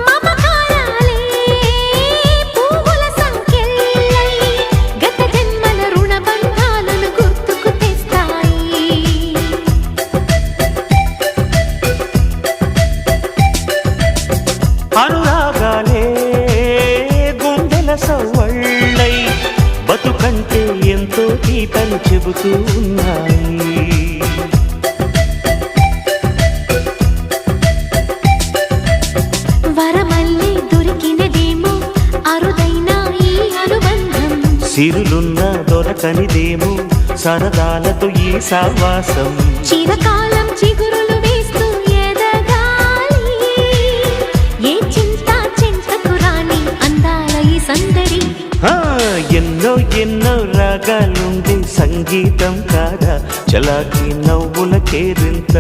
మమకారాలే పువ్వుల సంకెళ్ళై గత జన్మల రుణ బంధాలను గుర్తుకు తెస్తాయి. అనురాగాలే గుండెల సవ్వళ్ళై బతుకంటే ఎంతో తీపని చెబుతూ ఉన్నాయి. వరమల్లే దొరికినదేమో అరుదైన ఈ అనుబంధం, సిరులున్న దొరకనిదేమో సరదాలతో ఈ సావాసం. చిరకాలం చిగురులు వేస్తూ ఎదగాలి, ఏ చింత చింతకు రాని అందాల ఈ సందడి. ఎన్నో ఎన్నో రాగాలుండే సంగీతం కాదా చలాకి నవ్వుల కేరింత.